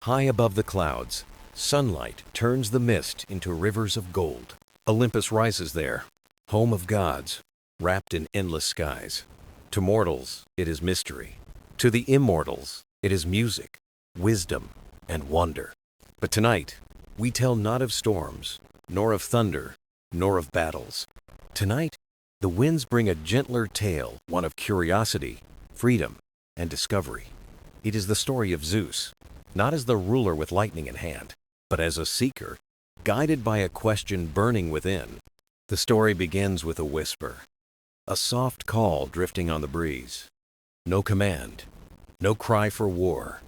High above the clouds, sunlight turns the mist into rivers of gold. Olympus rises there, home of gods, wrapped in endless skies. To mortals, it is mystery. To the immortals, it is music, wisdom, and wonder. But tonight, we tell not of storms, nor of thunder, nor of battles. Tonight, the winds bring a gentler tale, one of curiosity, freedom, and discovery. It is the story of Zeus, not as the ruler with lightning in hand, but as a seeker, guided by a question burning within. The story begins with a whisper, a soft call drifting on the breeze. No command, no cry for war,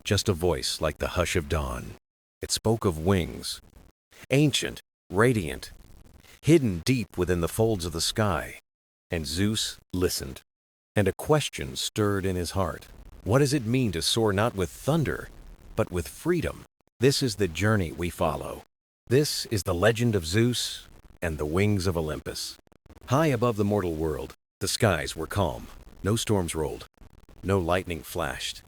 just a voice like the hush of dawn. It spoke of wings, ancient, radiant, hidden deep within the folds of the sky. And Zeus listened, and a question stirred in his heart. What does it mean to soar not with thunder, but with freedom? This is the journey we follow. This is the legend of Zeus and the Wings of Olympus. High above the mortal world, the skies were calm. No storms rolled, no lightning flashed.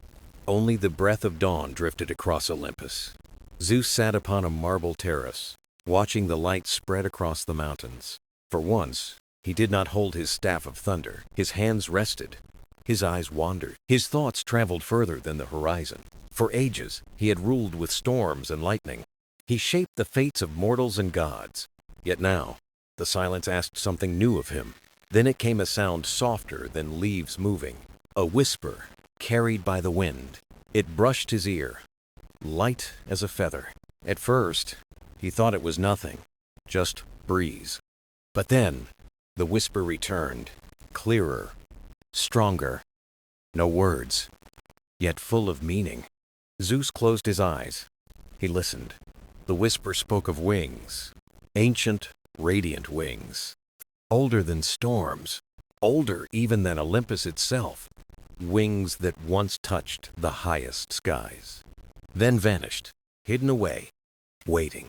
Only the breath of dawn drifted across Olympus. Zeus sat upon a marble terrace, watching the light spread across the mountains. For once, he did not hold his staff of thunder. His hands rested. His eyes wandered. His thoughts traveled further than the horizon. For ages, he had ruled with storms and lightning. He shaped the fates of mortals and gods. Yet now, the silence asked something new of him. Then it came a sound softer than leaves moving, a whisper carried by the wind. It brushed his ear, light as a feather. At first, he thought it was nothing, just breeze. But then, the whisper returned, clearer, stronger. No words, yet full of meaning. Zeus closed his eyes. He listened. The whisper spoke of wings, ancient, radiant wings, older than storms, older even than Olympus itself, wings that once touched the highest skies, then vanished, hidden away, waiting.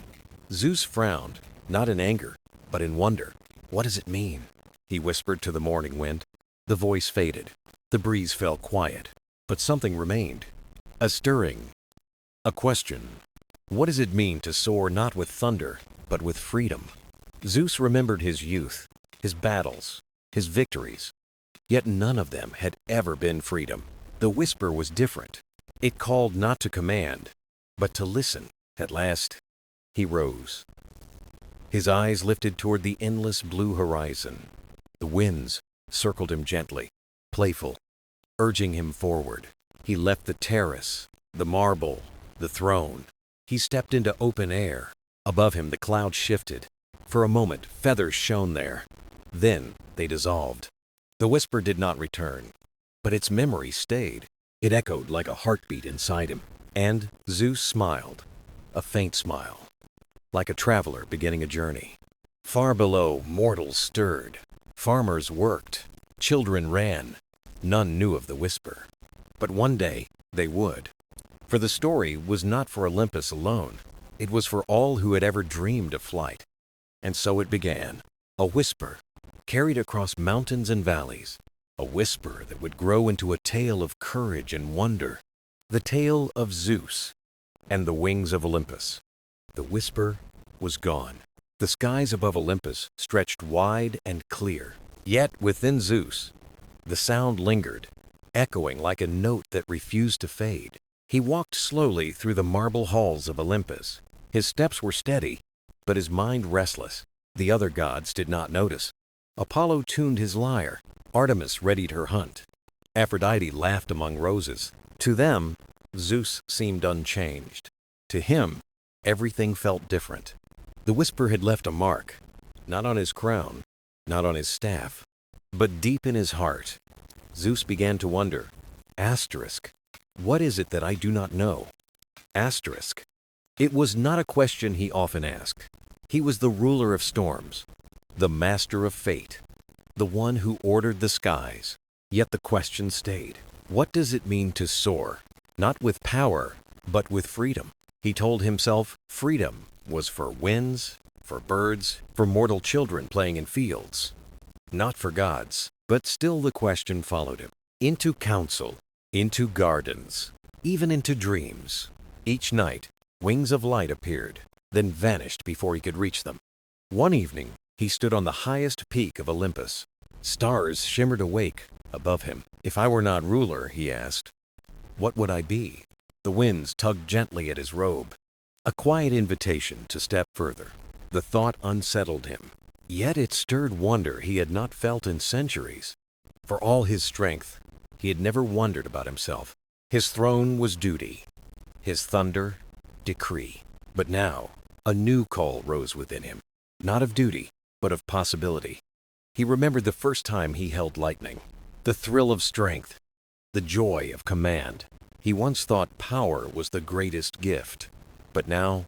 Zeus frowned, not in anger, but in wonder. What does it mean? He whispered to the morning wind. The voice faded. The breeze fell quiet, but something remained. A stirring, a question. What does it mean to soar not with thunder, but with freedom? Zeus remembered his youth, his battles, his victories. Yet none of them had ever been freedom. The whisper was different. It called not to command, but to listen. At last, he rose. His eyes lifted toward the endless blue horizon. The winds circled him gently, playful, urging him forward. He left the terrace, the marble, the throne. He stepped into open air. Above him the clouds shifted. For a moment, feathers shone there. Then they dissolved. The whisper did not return, but its memory stayed. It echoed like a heartbeat inside him. And Zeus smiled, a faint smile, like a traveler beginning a journey. Far below, mortals stirred. Farmers worked. Children ran. None knew of the whisper. But one day, they would. For the story was not for Olympus alone. It was for all who had ever dreamed of flight. And so it began. A whisper, carried across mountains and valleys. A whisper that would grow into a tale of courage and wonder. The tale of Zeus and the Wings of Olympus. The whisper was gone. The skies above Olympus stretched wide and clear. Yet within Zeus, the sound lingered, echoing like a note that refused to fade. He walked slowly through the marble halls of Olympus. His steps were steady, but his mind restless. The other gods did not notice. Apollo tuned his lyre. Artemis readied her hunt. Aphrodite laughed among roses. To them, Zeus seemed unchanged. To him, everything felt different. The whisper had left a mark, not on his crown, not on his staff, but deep in his heart. Zeus began to wonder, asterisk, what is it that I do not know? Asterisk. It was not a question he often asked. He was the ruler of storms, the master of fate, the one who ordered the skies. Yet the question stayed. What does it mean to soar? Not with power, but with freedom. He told himself freedom was for winds, for birds, for mortal children playing in fields. Not for gods. But still the question followed him. Into council, into gardens, even into dreams. Each night, wings of light appeared, then vanished before he could reach them. One evening, he stood on the highest peak of Olympus. Stars shimmered awake above him. If I were not ruler, he asked, what would I be? The winds tugged gently at his robe, a quiet invitation to step further. The thought unsettled him, yet it stirred wonder he had not felt in centuries. For all his strength, he had never wondered about himself. His throne was duty, his thunder, decree. But now, a new call rose within him, not of duty, but of possibility. He remembered the first time he held lightning, the thrill of strength, the joy of command. He once thought power was the greatest gift, but now,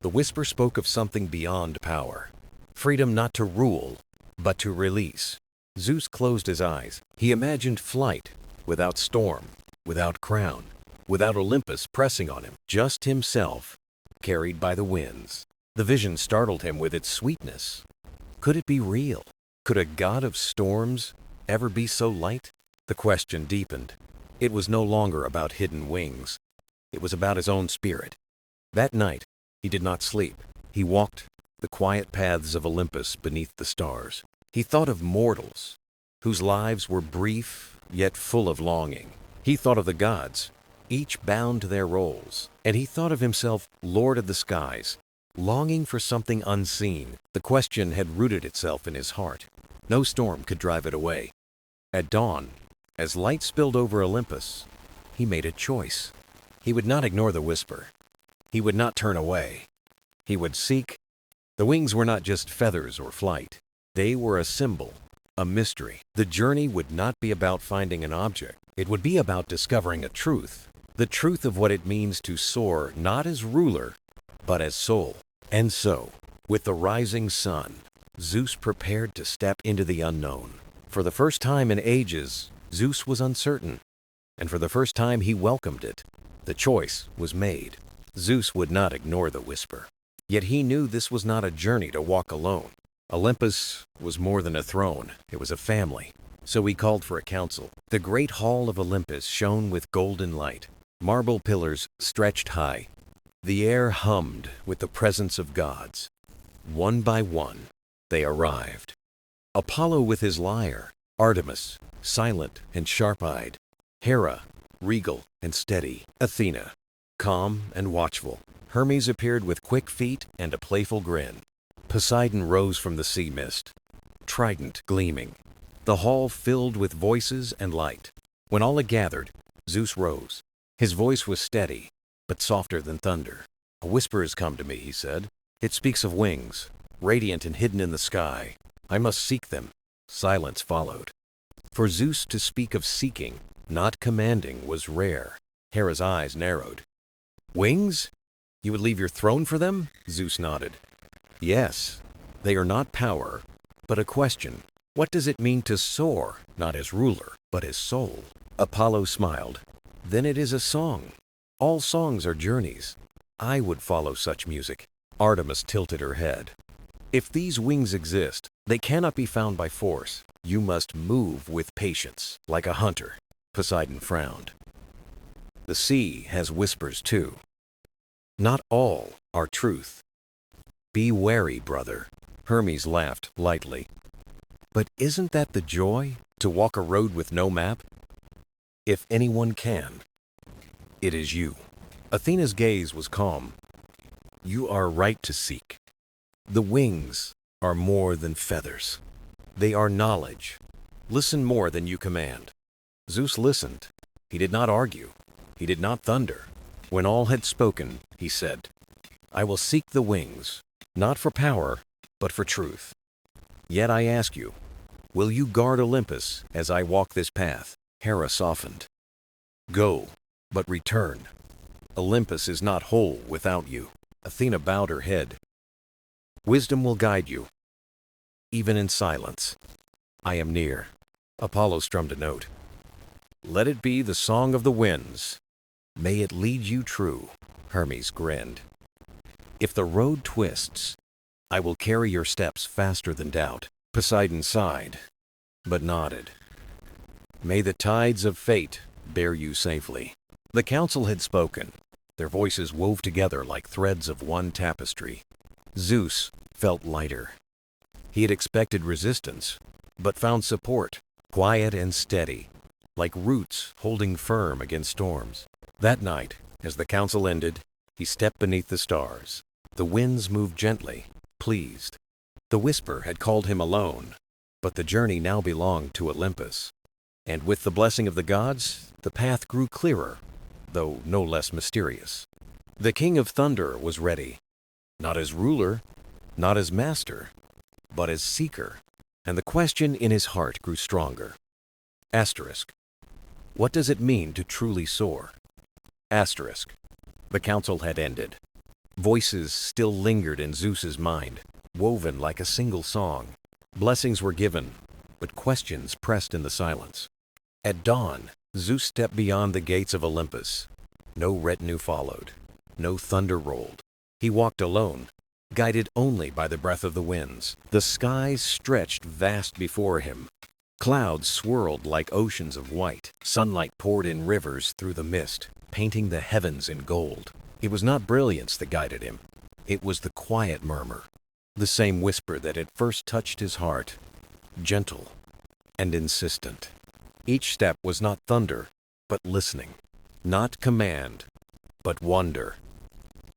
the whisper spoke of something beyond power. Freedom not to rule, but to release. Zeus closed his eyes. He imagined flight, without storm, without crown, without Olympus pressing on him, just himself, carried by the winds. The vision startled him with its sweetness. Could it be real? Could a god of storms ever be so light? The question deepened. It was no longer about hidden wings. It was about his own spirit. That night, he did not sleep. He walked the quiet paths of Olympus beneath the stars. He thought of mortals, whose lives were brief yet full of longing. He thought of the gods, each bound to their roles. And he thought of himself lord of the skies, longing for something unseen. The question had rooted itself in his heart. No storm could drive it away. At dawn, as light spilled over Olympus, he made a choice. He would not ignore the whisper. He would not turn away. He would seek. The wings were not just feathers or flight. They were a symbol, a mystery. The journey would not be about finding an object. It would be about discovering a truth. The truth of what it means to soar not as ruler, but as soul. And so, with the rising sun, Zeus prepared to step into the unknown. For the first time in ages, Zeus was uncertain, and for the first time he welcomed it. The choice was made. Zeus would not ignore the whisper. Yet he knew this was not a journey to walk alone. Olympus was more than a throne, it was a family. So he called for a council. The great hall of Olympus shone with golden light. Marble pillars stretched high. The air hummed with the presence of gods. One by one, they arrived. Apollo with his lyre, Artemis, silent and sharp-eyed, Hera, regal and steady, Athena, calm and watchful. Hermes appeared with quick feet and a playful grin. Poseidon rose from the sea mist, trident gleaming. The hall filled with voices and light. When all had gathered, Zeus rose. His voice was steady, but softer than thunder. A whisper has come to me, he said. It speaks of wings, radiant and hidden in the sky. I must seek them. Silence followed. For Zeus to speak of seeking, not commanding, was rare. Hera's eyes narrowed. Wings? You would leave your throne for them? Zeus nodded. Yes, they are not power, but a question. What does it mean to soar, not as ruler, but as soul? Apollo smiled. Then it is a song. All songs are journeys. I would follow such music. Artemis tilted her head. If these wings exist, they cannot be found by force. You must move with patience, like a hunter. Poseidon frowned. The sea has whispers too. Not all are truth. Be wary, brother. Hermes laughed lightly. But isn't that the joy, to walk a road with no map? If anyone can, it is you. Athena's gaze was calm. You are right to seek. The wings are more than feathers. They are knowledge. Listen more than you command. Zeus listened. He did not argue. He did not thunder. When all had spoken, he said, I will seek the wings, not for power, but for truth. Yet I ask you, will you guard Olympus as I walk this path? Hera softened. Go, but return. Olympus is not whole without you. Athena bowed her head. Wisdom will guide you, even in silence. I am near. Apollo strummed a note. Let it be the song of the winds. May it lead you true. Hermes grinned. If the road twists, I will carry your steps faster than doubt. Poseidon sighed, but nodded. May the tides of fate bear you safely. The council had spoken. their voices wove together like threads of one tapestry. Zeus felt lighter. He had expected resistance, but found support, quiet and steady, like roots holding firm against storms. That night, as the council ended, he stepped beneath the stars. The winds moved gently, pleased. The whisper had called him alone, but the journey now belonged to Olympus. And with the blessing of the gods, the path grew clearer, though no less mysterious. The King of Thunder was ready, not as ruler, not as master, but as seeker, and the question in his heart grew stronger. Asterisk. What does it mean to truly soar? Asterisk. The council had ended. Voices still lingered in Zeus's mind, woven like a single song. Blessings were given, but questions pressed in the silence. At dawn, Zeus stepped beyond the gates of Olympus. No retinue followed. No thunder rolled. He walked alone, guided only by the breath of the winds. The skies stretched vast before him. Clouds swirled like oceans of white. Sunlight poured in rivers through the mist, painting the heavens in gold. It was not brilliance that guided him. It was the quiet murmur, the same whisper that had first touched his heart, gentle and insistent. Each step was not thunder, but listening. Not command, but wonder.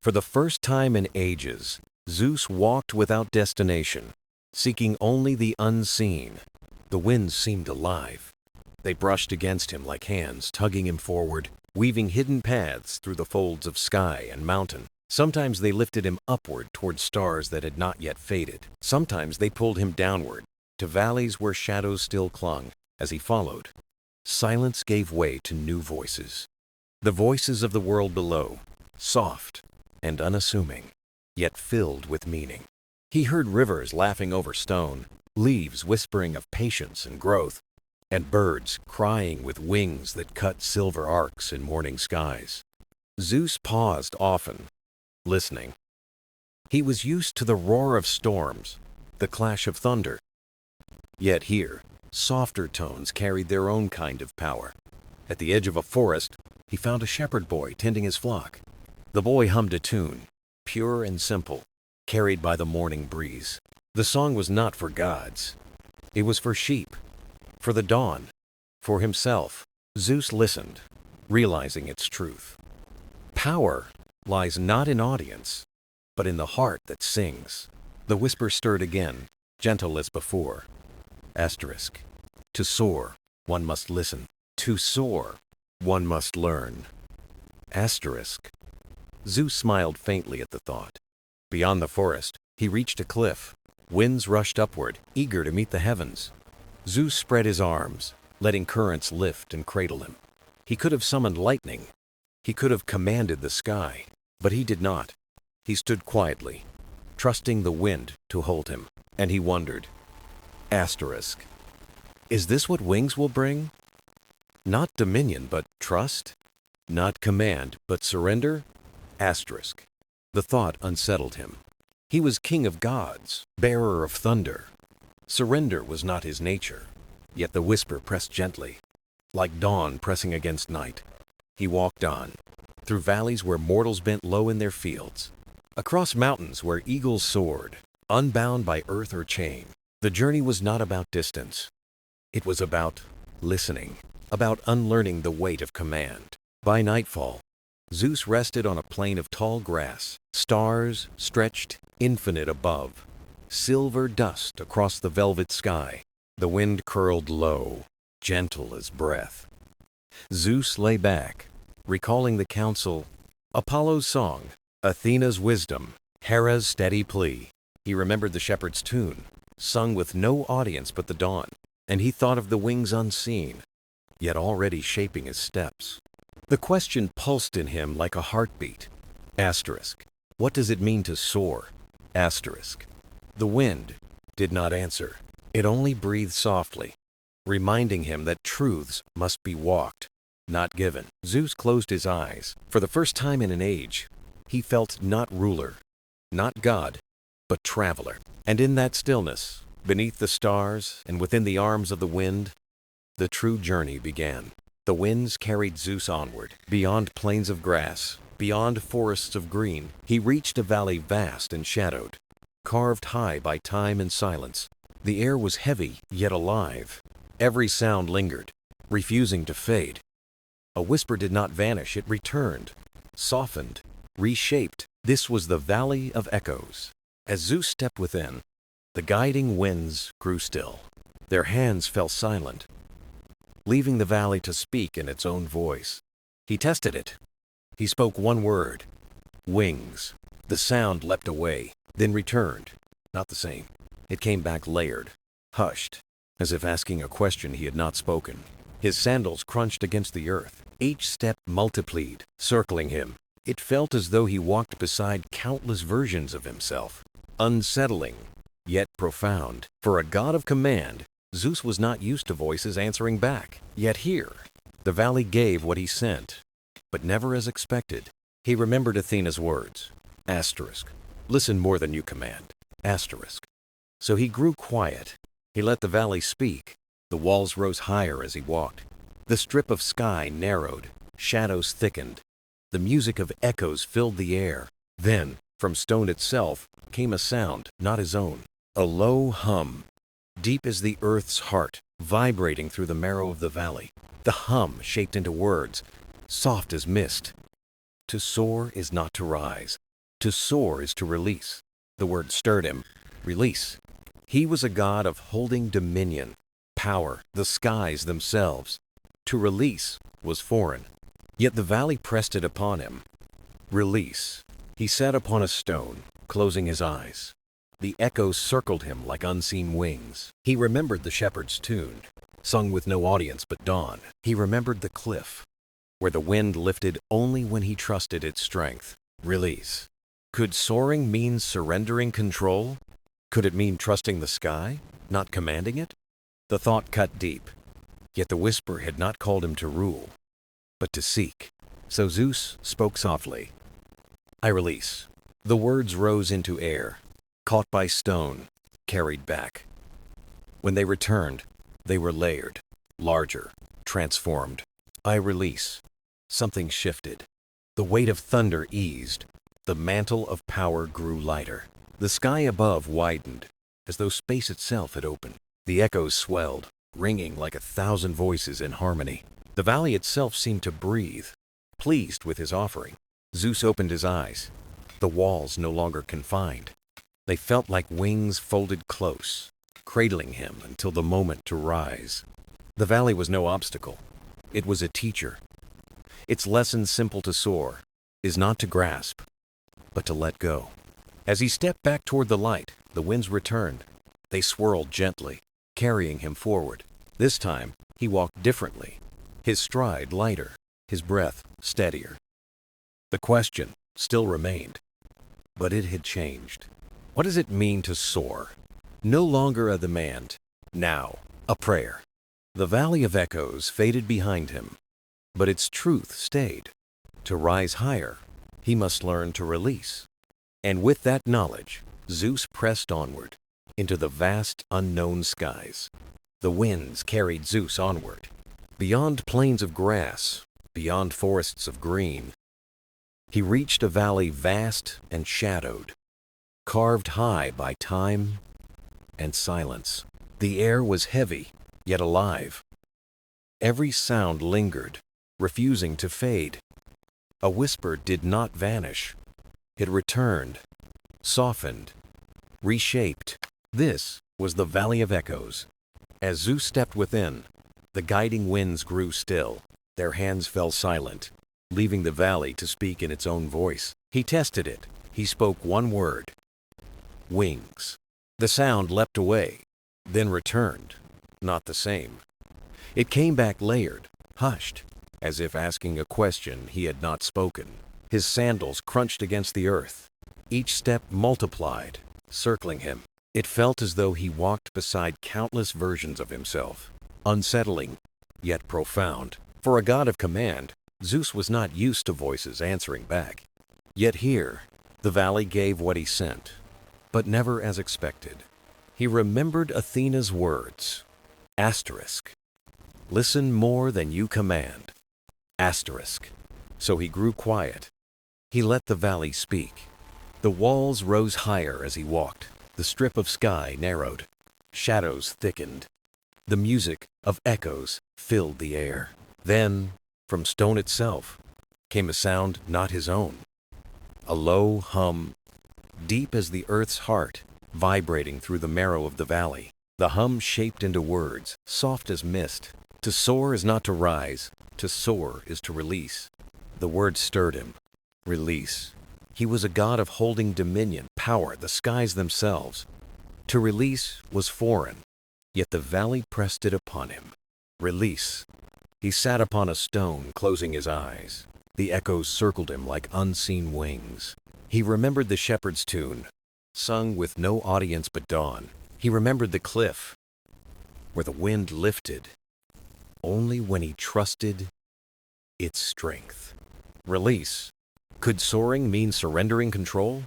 For the first time in ages, Zeus walked without destination, seeking only the unseen. The winds seemed alive. They brushed against him like hands, tugging him forward, weaving hidden paths through the folds of sky and mountain. Sometimes they lifted him upward toward stars that had not yet faded. Sometimes they pulled him downward, to valleys where shadows still clung. As he followed, silence gave way to new voices. The voices of the world below, soft and unassuming, yet filled with meaning. He heard rivers laughing over stone, leaves whispering of patience and growth, and birds crying with wings that cut silver arcs in morning skies. Zeus paused often, listening. He was used to the roar of storms, the clash of thunder. Yet here, softer tones carried their own kind of power. At the edge of a forest, he found a shepherd boy tending his flock. The boy hummed a tune, pure and simple, carried by the morning breeze. The song was not for gods. It was for sheep, for the dawn, for himself. Zeus listened, realizing its truth. Power lies not in audience, but in the heart that sings. The whisper stirred again, gentle as before. Asterisk. To soar, one must listen. To soar, one must learn. Asterisk. Zeus smiled faintly at the thought. Beyond the forest, he reached a cliff. Winds rushed upward, eager to meet the heavens. Zeus spread his arms, letting currents lift and cradle him. He could have summoned lightning. He could have commanded the sky, but he did not. He stood quietly, trusting the wind to hold him, and he wondered. Asterisk. Is this what wings will bring? Not dominion, but trust? Not command, but surrender? Asterisk. The thought unsettled him. He was king of gods, bearer of thunder. Surrender was not his nature, yet the whisper pressed gently, like dawn pressing against night. He walked on, through valleys where mortals bent low in their fields, across mountains where eagles soared, unbound by earth or chain. The journey was not about distance. It was about listening, about unlearning the weight of command. By nightfall, Zeus rested on a plain of tall grass. Stars stretched infinite above, silver dust across the velvet sky. The wind curled low, gentle as breath. Zeus lay back, recalling the council, Apollo's song, Athena's wisdom, Hera's steady plea. He remembered the shepherd's tune, sung with no audience but the dawn, and he thought of the wings unseen, yet already shaping his steps. The question pulsed in him like a heartbeat. Asterisk. What does it mean to soar? Asterisk. The wind did not answer. It only breathed softly, reminding him that truths must be walked, not given. Zeus closed his eyes. For the first time in an age, he felt not ruler, not god, but traveler. And in that stillness, beneath the stars and within the arms of the wind, the true journey began. The winds carried Zeus onward, beyond plains of grass, Beyond forests of green, he reached a valley vast and shadowed, carved high by time and silence. The air was heavy, yet alive. Every sound lingered, refusing to fade. A whisper did not vanish, it returned, softened, reshaped. This was the Valley of Echoes. As Zeus stepped within, the guiding winds grew still. Their hands fell silent, leaving the valley to speak in its own voice. He tested it. He spoke one word, wings. The sound leapt away, then returned, not the same. It came back layered, hushed, as if asking a question he had not spoken. His sandals crunched against the earth. Each step multiplied, circling him. It felt as though he walked beside countless versions of himself. Unsettling, yet profound. For a god of command, Zeus was not used to voices answering back. Yet here, the valley gave what he sent, but never as expected. He remembered Athena's words. Asterisk. Listen more than you command. Asterisk. So he grew quiet. He let the valley speak. The walls rose higher as he walked. The strip of sky narrowed. Shadows thickened. The music of echoes filled the air. Then, from stone itself, came a sound not his own. A low hum, deep as the earth's heart, vibrating through the marrow of the valley. The hum shaped into words, soft as mist. To soar is not to rise. To soar is to release. The word stirred him. Release. He was a god of holding dominion, power, the skies themselves. To release was foreign. Yet the valley pressed it upon him. Release. He sat upon a stone, closing his eyes. The echoes circled him like unseen wings. He remembered the shepherd's tune, sung with no audience but dawn. He remembered the cliff, where the wind lifted only when he trusted its strength. Release. Could soaring mean surrendering control? Could it mean trusting the sky, not commanding it? The thought cut deep. Yet the whisper had not called him to rule, but to seek. So Zeus spoke softly. I release. The words rose into air, caught by stone, carried back. When they returned, they were layered, larger, transformed. I release. Something shifted. The weight of thunder eased. The mantle of power grew lighter. The sky above widened, as though space itself had opened. The echoes swelled, ringing like 1,000 voices in harmony. The valley itself seemed to breathe, pleased with his offering. Zeus opened his eyes. The walls no longer confined. They felt like wings folded close, cradling him until the moment to rise. The valley was no obstacle. It was a teacher. Its lesson, simple to soar, is not to grasp, but to let go. As he stepped back toward the light, the winds returned. They swirled gently, carrying him forward. This time, he walked differently, his stride lighter, his breath steadier. The question still remained, but it had changed. What does it mean to soar? No longer a demand, now a prayer. The Valley of Echoes faded behind him, but its truth stayed. To rise higher, he must learn to release. And with that knowledge, Zeus pressed onward, into the vast unknown skies. The winds carried Zeus onward, beyond plains of grass, beyond forests of green. He reached a valley vast and shadowed, carved high by time and silence. The air was heavy, yet alive. Every sound lingered, refusing to fade. A whisper did not vanish. It returned, softened, reshaped. This was the Valley of Echoes. As Zeus stepped within, the guiding winds grew still. Their hands fell silent, leaving the valley to speak in its own voice. He tested it. He spoke one word. Wings. The sound leapt away, then returned, not the same. It came back layered, hushed, as if asking a question he had not spoken. His sandals crunched against the earth. Each step multiplied, circling him. It felt as though he walked beside countless versions of himself. Unsettling, yet profound. For a god of command, Zeus was not used to voices answering back. Yet here, the valley gave what he sent, but never as expected. He remembered Athena's words. Asterisk. Listen more than you command. Asterisk. So he grew quiet. He let the valley speak. The walls rose higher as he walked. The strip of sky narrowed. Shadows thickened. The music of echoes filled the air. Then, from stone itself, came a sound not his own. A low hum, deep as the earth's heart, vibrating through the marrow of the valley. The hum shaped into words, soft as mist. To soar is not to rise. To soar is to release. The word stirred him. Release. He was a god of holding dominion, power, the skies themselves. To release was foreign, yet the valley pressed it upon him. Release. He sat upon a stone, closing his eyes. The echoes circled him like unseen wings. He remembered the shepherd's tune, sung with no audience but dawn. He remembered the cliff, where the wind lifted, only when he trusted its strength. Release. Could soaring mean surrendering control?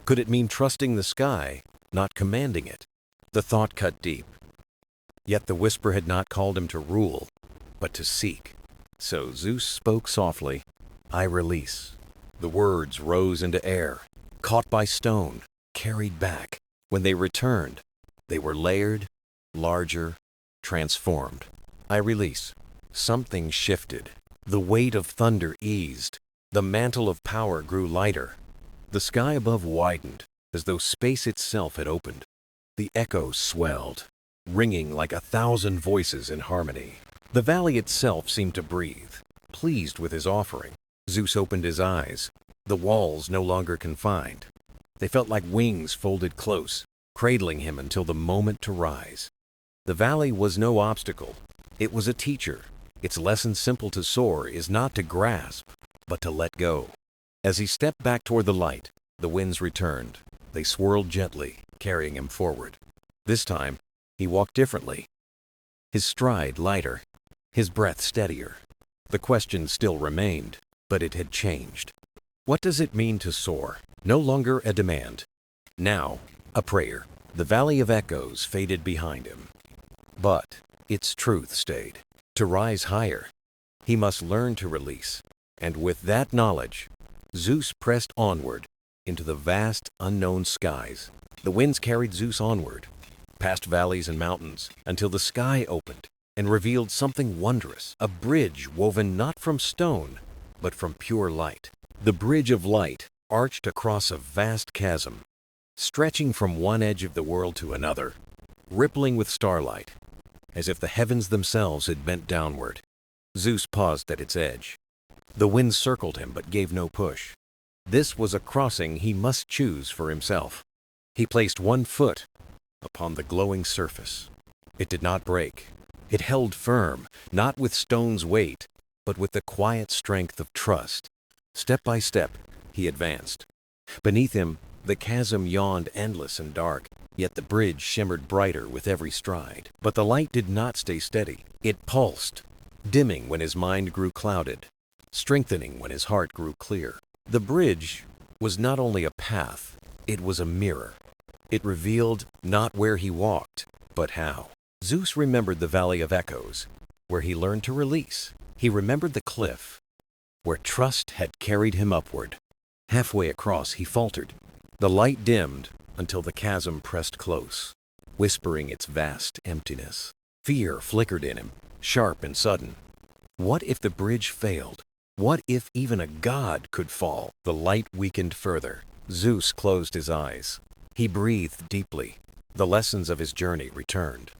Could it mean trusting the sky, not commanding it? The thought cut deep. Yet the whisper had not called him to rule, but to seek. So Zeus spoke softly, "I release." The words rose into air, caught by stone, carried back. When they returned, they were layered, larger, transformed. I release. Something shifted. The weight of thunder eased. The mantle of power grew lighter. The sky above widened, as though space itself had opened. The echoes swelled, ringing like 1,000 voices in harmony. The valley itself seemed to breathe, pleased with his offering. Zeus opened his eyes. The walls no longer confined. They felt like wings folded close, cradling him until the moment to rise. The valley was no obstacle. It was a teacher. Its lesson, simple: to soar is not to grasp, but to let go. As he stepped back toward the light, the winds returned. They swirled gently, carrying him forward. This time, he walked differently. His stride lighter, his breath steadier. The question still remained, but it had changed. What does it mean to soar? No longer a demand. Now, a prayer. The valley of echoes faded behind him. But its truth stayed. To rise higher, he must learn to release. And with that knowledge, Zeus pressed onward into the vast, unknown skies. The winds carried Zeus onward, past valleys and mountains, until the sky opened and revealed something wondrous, a bridge woven not from stone, but from pure light. The bridge of light arched across a vast chasm, stretching from one edge of the world to another, rippling with starlight, as if the heavens themselves had bent downward. Zeus paused at its edge. The wind circled him but gave no push. This was a crossing he must choose for himself. He placed one foot upon the glowing surface. It did not break. It held firm, not with stone's weight, but with the quiet strength of trust. Step by step, he advanced. Beneath him, the chasm yawned endless and dark, yet the bridge shimmered brighter with every stride. But the light did not stay steady. It pulsed, dimming when his mind grew clouded, strengthening when his heart grew clear. The bridge was not only a path, it was a mirror. It revealed not where he walked, but how. Zeus remembered the Valley of Echoes, where he learned to release. He remembered the cliff, where trust had carried him upward. Halfway across, he faltered. The light dimmed until the chasm pressed close, whispering its vast emptiness. Fear flickered in him, sharp and sudden. What if the bridge failed? What if even a god could fall? The light weakened further. Zeus closed his eyes. He breathed deeply. The lessons of his journey returned.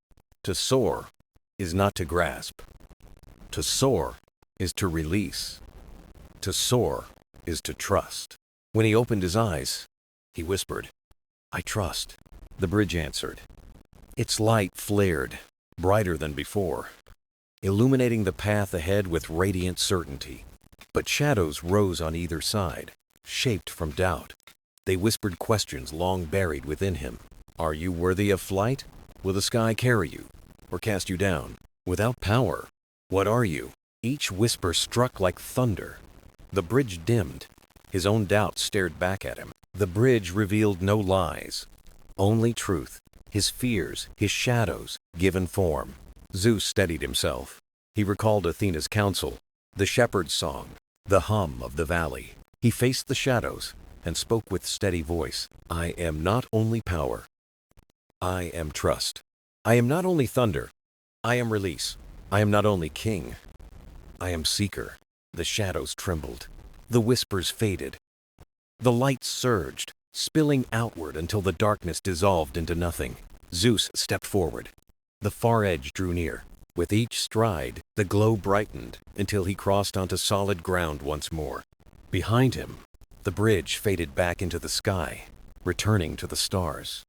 To soar is not to grasp. To soar is to release. To soar is to trust. When he opened his eyes, he whispered, "I trust." The bridge answered. Its light flared, brighter than before, illuminating the path ahead with radiant certainty. But shadows rose on either side, shaped from doubt. They whispered questions long buried within him. Are you worthy of flight? Will the sky carry you, or cast you down? Without power, what are you? Each whisper struck like thunder. The bridge dimmed. His own doubts stared back at him. The bridge revealed no lies, only truth. His fears, his shadows, given form. Zeus steadied himself. He recalled Athena's counsel, the shepherd's song, the hum of the valley. He faced the shadows and spoke with steady voice. I am not only power, I am trust. I am not only thunder, I am release. I am not only king, I am seeker. The shadows trembled. The whispers faded. The light surged, spilling outward until the darkness dissolved into nothing. Zeus stepped forward. The far edge drew near. With each stride, the glow brightened until he crossed onto solid ground once more. Behind him, the bridge faded back into the sky, returning to the stars.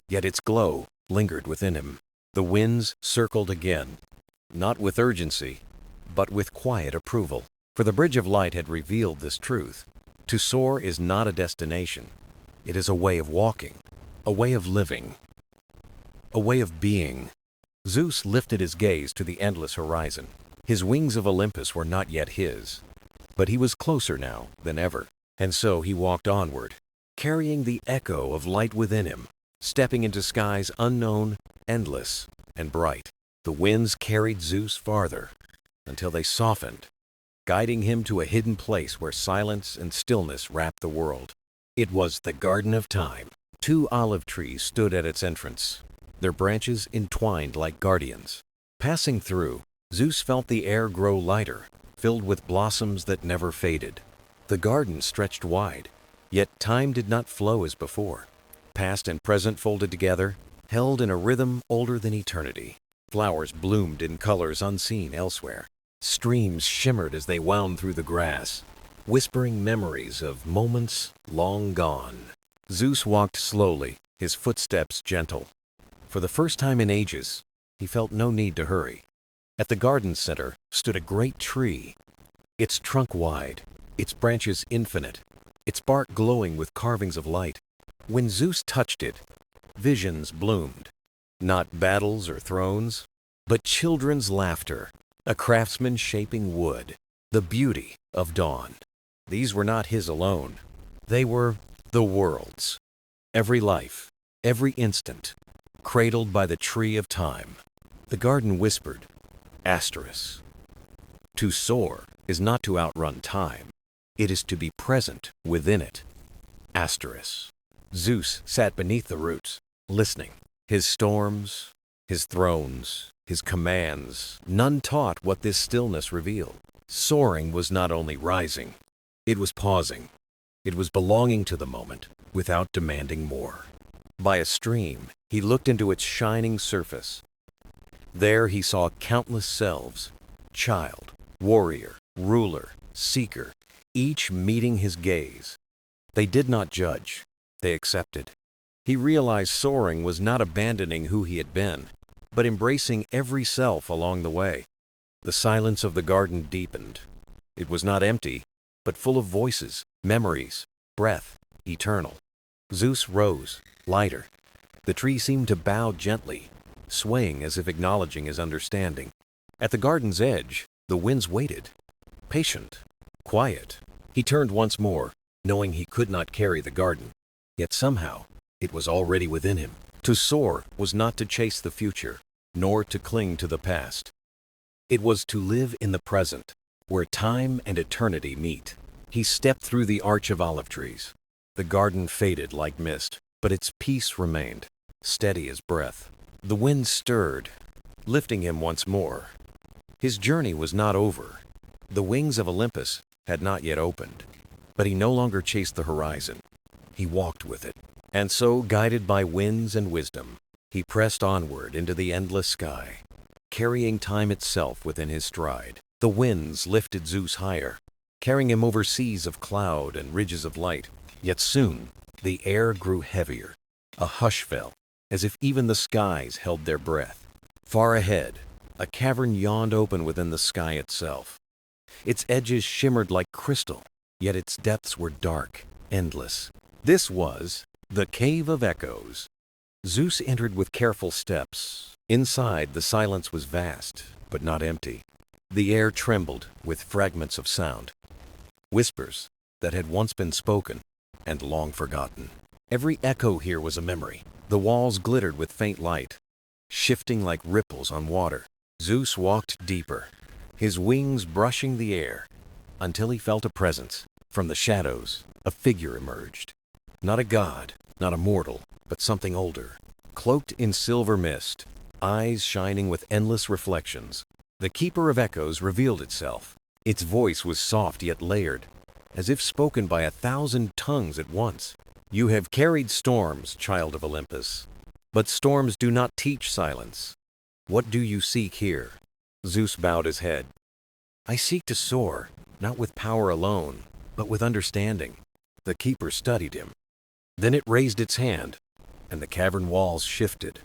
Yet its glow lingered within him. The winds circled again, not with urgency, but with quiet approval. For the Bridge of Light had revealed this truth. To soar is not a destination. It is a way of walking, a way of living, a way of being. Zeus lifted his gaze to the endless horizon. His wings of Olympus were not yet his, but he was closer now than ever. And so he walked onward, carrying the echo of light within him, stepping into skies unknown, endless, and bright. The winds carried Zeus farther, until they softened, guiding him to a hidden place where silence and stillness wrapped the world. It was the Garden of Time. 2 olive trees stood at its entrance, their branches entwined like guardians. Passing through, Zeus felt the air grow lighter, filled with blossoms that never faded. The garden stretched wide, yet time did not flow as before. Past and present folded together, held in a rhythm older than eternity. Flowers bloomed in colors unseen elsewhere. Streams shimmered as they wound through the grass, whispering memories of moments long gone. Zeus walked slowly, his footsteps gentle. For the first time in ages, he felt no need to hurry. At the garden center stood a great tree, its trunk wide, its branches infinite, its bark glowing with carvings of light. When Zeus touched it, visions bloomed. Not battles or thrones, but children's laughter, a craftsman shaping wood, the beauty of dawn. These were not his alone. They were the world's. Every life, every instant, cradled by the tree of time. The garden whispered, asterisk. To soar is not to outrun time. It is to be present within it. Asterisk. Zeus sat beneath the roots, listening. His storms, his thrones, his commands, none taught what this stillness revealed. Soaring was not only rising, it was pausing. It was belonging to the moment without demanding more. By a stream, he looked into its shining surface. There he saw countless selves, child, warrior, ruler, seeker, each meeting his gaze. They did not judge, they accepted. He realized soaring was not abandoning who he had been, but embracing every self along the way. The silence of the garden deepened. It was not empty, but full of voices, memories, breath, eternal. Zeus rose, lighter. The tree seemed to bow gently, swaying as if acknowledging his understanding. At the garden's edge, the winds waited, patient, quiet. He turned once more, knowing he could not carry the garden. Yet somehow, it was already within him. To soar was not to chase the future, nor to cling to the past. It was to live in the present, where time and eternity meet. He stepped through the arch of olive trees. The garden faded like mist, but its peace remained, steady as breath. The wind stirred, lifting him once more. His journey was not over. The wings of Olympus had not yet opened, but he no longer chased the horizon. He walked with it. And so, guided by winds and wisdom, he pressed onward into the endless sky, carrying time itself within his stride. The winds lifted Zeus higher, carrying him over seas of cloud and ridges of light. Yet soon, the air grew heavier. A hush fell, as if even the skies held their breath. Far ahead, a cavern yawned open within the sky itself. Its edges shimmered like crystal, yet its depths were dark, endless. This was the Cave of Echoes. Zeus entered with careful steps. Inside, the silence was vast, but not empty. The air trembled with fragments of sound, whispers that had once been spoken and long forgotten. Every echo here was a memory. The walls glittered with faint light, shifting like ripples on water. Zeus walked deeper, his wings brushing the air, until he felt a presence. From the shadows, a figure emerged. Not a god, not a mortal, but something older. Cloaked in silver mist, eyes shining with endless reflections, the Keeper of Echoes revealed itself. Its voice was soft yet layered, as if spoken by 1,000 tongues at once. You have carried storms, child of Olympus, but storms do not teach silence. What do you seek here? Zeus bowed his head. I seek to soar, not with power alone, but with understanding. The keeper studied him. Then it raised its hand, and the cavern walls shifted.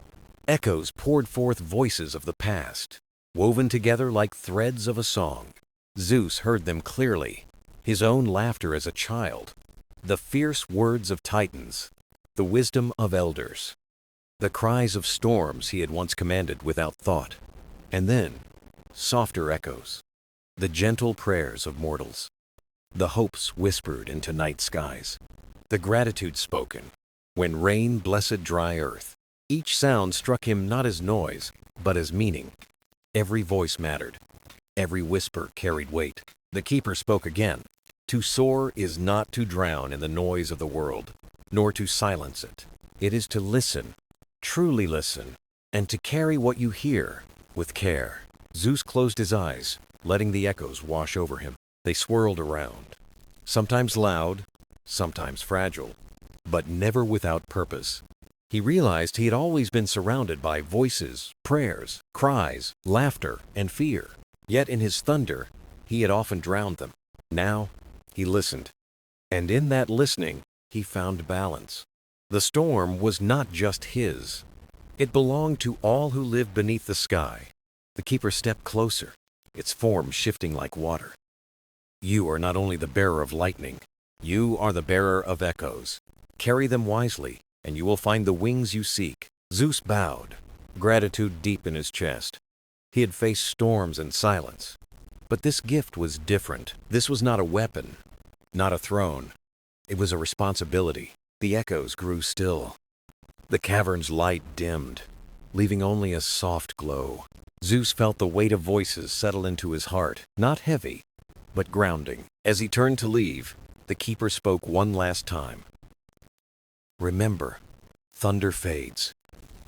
Echoes poured forth voices of the past, woven together like threads of a song. Zeus heard them clearly, his own laughter as a child, the fierce words of titans, the wisdom of elders, the cries of storms he had once commanded without thought, and then softer echoes, the gentle prayers of mortals, the hopes whispered into night skies, the gratitude spoken when rain blessed dry earth. Each sound struck him not as noise, but as meaning. Every voice mattered. Every whisper carried weight. The keeper spoke again. To soar is not to drown in the noise of the world, nor to silence it. It is to listen, truly listen, and to carry what you hear with care. Zeus closed his eyes, letting the echoes wash over him. They swirled around, sometimes loud, sometimes fragile, but never without purpose. He realized he had always been surrounded by voices, prayers, cries, laughter, and fear. Yet in his thunder, he had often drowned them. Now, he listened. And in that listening, he found balance. The storm was not just his. It belonged to all who lived beneath the sky. The keeper stepped closer, its form shifting like water. You are not only the bearer of lightning, you are the bearer of echoes. Carry them wisely, and you will find the wings you seek. Zeus bowed, gratitude deep in his chest. He had faced storms in silence. But this gift was different. This was not a weapon, not a throne. It was a responsibility. The echoes grew still. The cavern's light dimmed, leaving only a soft glow. Zeus felt the weight of voices settle into his heart, not heavy, but grounding. As he turned to leave, the keeper spoke one last time. Remember, thunder fades,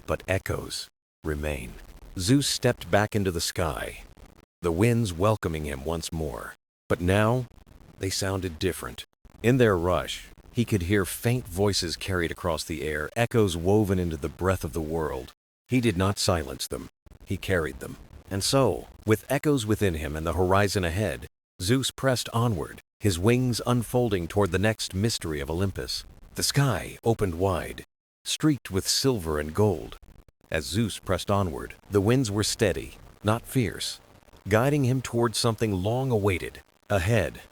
but echoes remain. Zeus stepped back into the sky, the winds welcoming him once more. But now, they sounded different. In their rush, he could hear faint voices carried across the air, echoes woven into the breath of the world. He did not silence them, he carried them. And so, with echoes within him and the horizon ahead, Zeus pressed onward, his wings unfolding toward the next mystery of Olympus. The sky opened wide, streaked with silver and gold. As Zeus pressed onward, the winds were steady, not fierce, guiding him toward something long awaited. Ahead,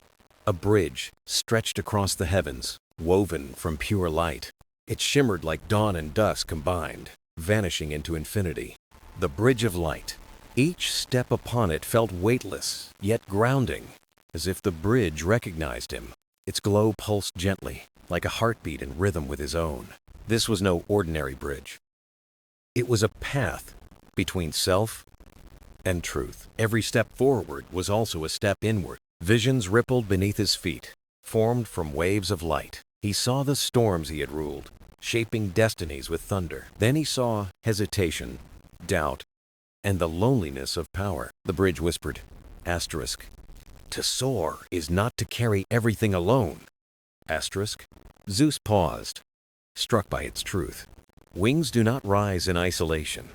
a bridge stretched across the heavens, woven from pure light. It shimmered like dawn and dusk combined, vanishing into infinity. The bridge of light. Each step upon it felt weightless, yet grounding, as if the bridge recognized him. Its glow pulsed gently, like a heartbeat in rhythm with his own. This was no ordinary bridge. It was a path between self and truth. Every step forward was also a step inward. Visions rippled beneath his feet, formed from waves of light. He saw the storms he had ruled, shaping destinies with thunder. Then he saw hesitation, doubt, and the loneliness of power. The bridge whispered, asterisk, to soar is not to carry everything alone. Asterisk. Zeus paused, struck by its truth. Wings do not rise in isolation.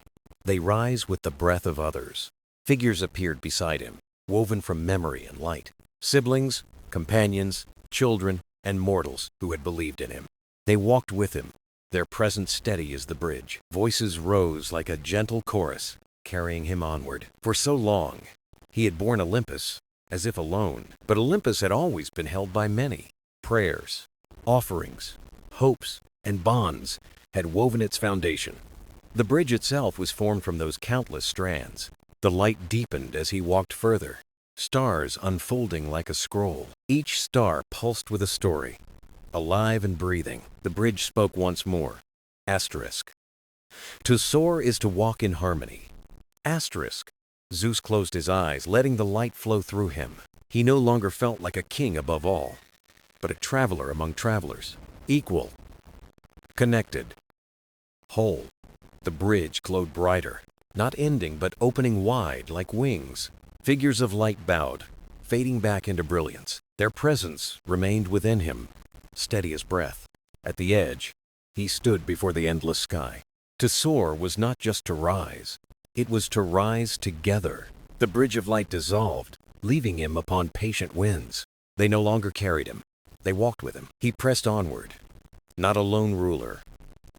They rise with the breath of others. Figures appeared beside him, woven from memory and light. Siblings, companions, children, and mortals who had believed in him. They walked with him, their presence steady as the bridge. Voices rose like a gentle chorus, carrying him onward. For so long, he had borne Olympus, as if alone. But Olympus had always been held by many. Prayers, offerings, hopes, and bonds had woven its foundation. The bridge itself was formed from those countless strands. The light deepened as he walked further, stars unfolding like a scroll. Each star pulsed with a story, alive and breathing. The bridge spoke once more. Asterisk. To soar is to walk in harmony. Asterisk. Zeus closed his eyes, letting the light flow through him. He no longer felt like a king above all. but a traveler among travelers. Equal, connected, whole. The bridge glowed brighter, not ending but opening wide like wings. Figures of light bowed, fading back into brilliance. Their presence remained within him, steady as breath. At the edge, he stood before the endless sky. To soar was not just to rise, it was to rise together. The bridge of light dissolved, leaving him upon patient winds. They no longer carried him, they walked with him. He pressed onward, not a lone ruler,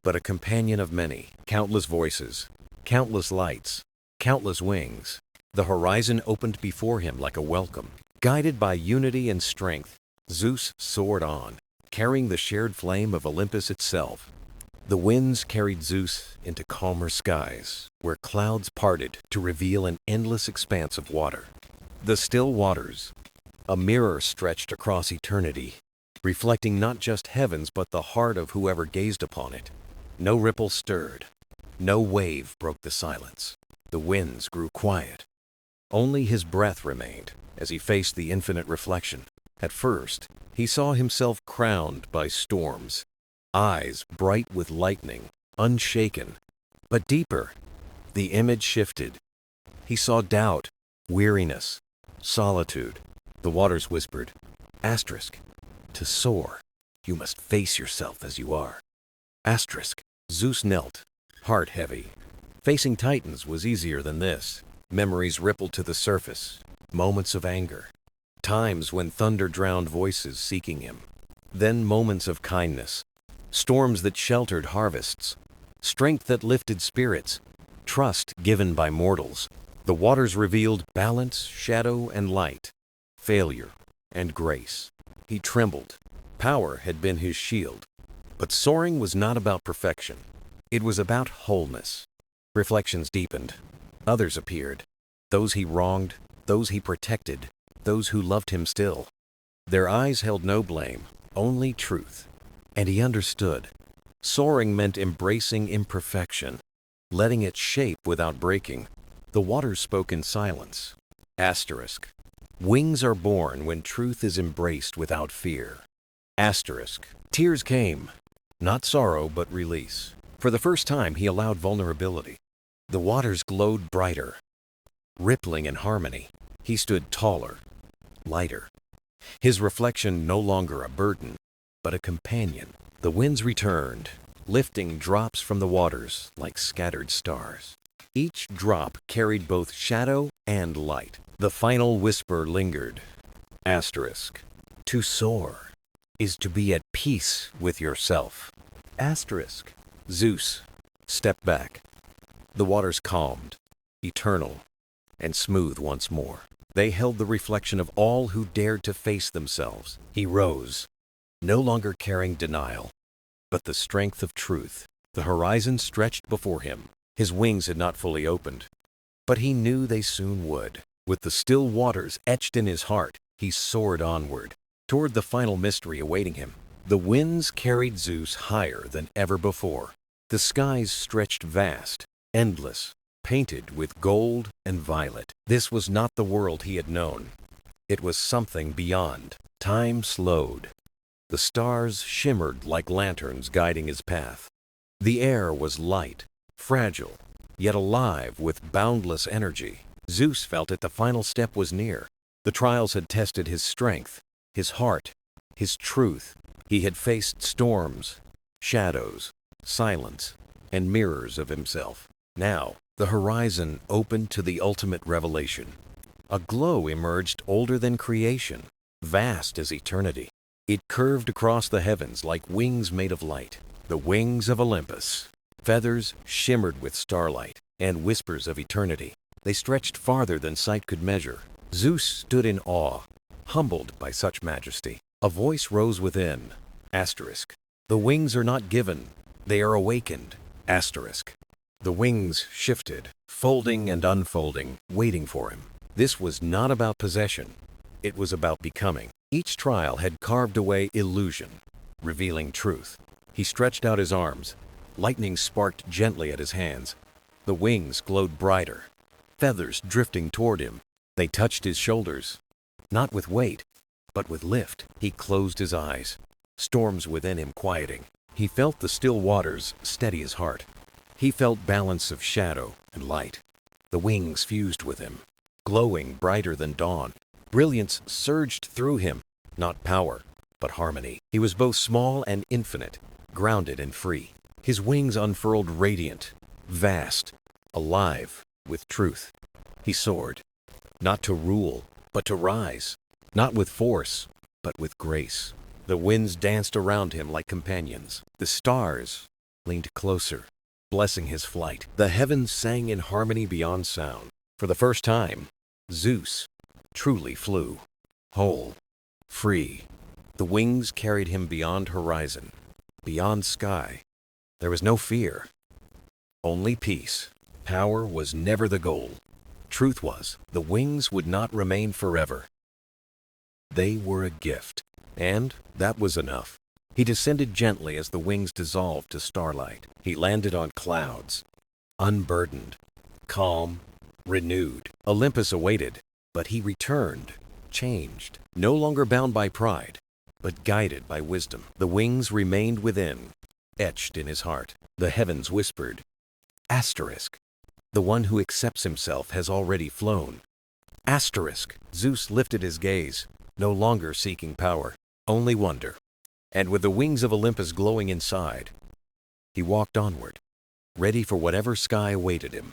but a companion of many, countless voices, countless lights, countless wings. The horizon opened before him like a welcome. Guided by unity and strength, Zeus soared on, carrying the shared flame of Olympus itself. The winds carried Zeus into calmer skies, where clouds parted to reveal an endless expanse of water. The still waters, a mirror stretched across eternity, reflecting not just heavens but the heart of whoever gazed upon it. No ripple stirred, no wave broke the silence. The winds grew quiet. Only his breath remained as he faced the infinite reflection. At first, he saw himself crowned by storms, eyes bright with lightning, unshaken. But deeper, the image shifted. He saw doubt, weariness, solitude. The waters whispered, asterisk, to soar, you must face yourself as you are. Asterisk. Zeus knelt, heart heavy. Facing titans was easier than this. Memories rippled to the surface, moments of anger, times when thunder drowned voices seeking him. Then moments of kindness, storms that sheltered harvests, strength that lifted spirits, trust given by mortals. The waters revealed balance, shadow, and light, failure, and grace. He trembled. Power had been his shield. But soaring was not about perfection. It was about wholeness. Reflections deepened. Others appeared. Those he wronged, those he protected, those who loved him still. Their eyes held no blame, only truth. And he understood. Soaring meant embracing imperfection, letting it shape without breaking. The waters spoke in silence. Asterisk. Wings are born when truth is embraced without fear. Asterisk. Tears came. Not sorrow, but release. For the first time, he allowed vulnerability. The waters glowed brighter, rippling in harmony. He stood taller, lighter. His reflection no longer a burden, but a companion. The winds returned, lifting drops from the waters like scattered stars. Each drop carried both shadow and light. The final whisper lingered. Asterisk. To soar is to be at peace with yourself. Asterisk. Zeus stepped back. The waters calmed, eternal, and smooth once more. They held the reflection of all who dared to face themselves. He rose, no longer carrying denial, but the strength of truth. The horizon stretched before him. His wings had not fully opened, but he knew they soon would. With the still waters etched in his heart, he soared onward, toward the final mystery awaiting him. The winds carried Zeus higher than ever before. The skies stretched vast, endless, painted with gold and violet. This was not the world he had known. It was something beyond. Time slowed. The stars shimmered like lanterns guiding his path. The air was light, fragile, yet alive with boundless energy. Zeus felt it. The final step was near. The trials had tested his strength, his heart, his truth. He had faced storms, shadows, silence, and mirrors of himself. Now, the horizon opened to the ultimate revelation. A glow emerged older than creation, vast as eternity. It curved across the heavens like wings made of light. The wings of Olympus. Feathers shimmered with starlight and whispers of eternity. They stretched farther than sight could measure. Zeus stood in awe, humbled by such majesty. A voice rose within. Asterisk. The wings are not given, they are awakened. Asterisk. The wings shifted, folding and unfolding, waiting for him. This was not about possession. It was about becoming. Each trial had carved away illusion, revealing truth. He stretched out his arms. Lightning sparked gently at his hands. The wings glowed brighter, feathers drifting toward him. They touched his shoulders, not with weight, But with lift, he closed his eyes, storms within him quieting. He felt the still waters steady his heart. He felt balance of shadow and light. The wings fused with him, glowing brighter than dawn. Brilliance surged through him, not power, but harmony. He was both small and infinite, grounded and free. His wings unfurled radiant, vast, alive with truth. He soared, not to rule, but to rise, not with force, but with grace. The winds danced around him like companions. The stars leaned closer, blessing his flight. The heavens sang in harmony beyond sound. For the first time, Zeus truly flew, whole, free. The wings carried him beyond horizon, beyond sky. There was no fear, only peace. Power was never the goal. Truth was, the wings would not remain forever. They were a gift, and that was enough. He descended gently as the wings dissolved to starlight. He landed on clouds, unburdened, calm, renewed. Olympus awaited, but he returned, changed, no longer bound by pride, but guided by wisdom. The wings remained within, etched in his heart. The heavens whispered, Asterisk, the one who accepts himself has already flown. Asterisk. Zeus lifted his gaze, no longer seeking power, only wonder. And with the wings of Olympus glowing inside, he walked onward, ready for whatever sky awaited him.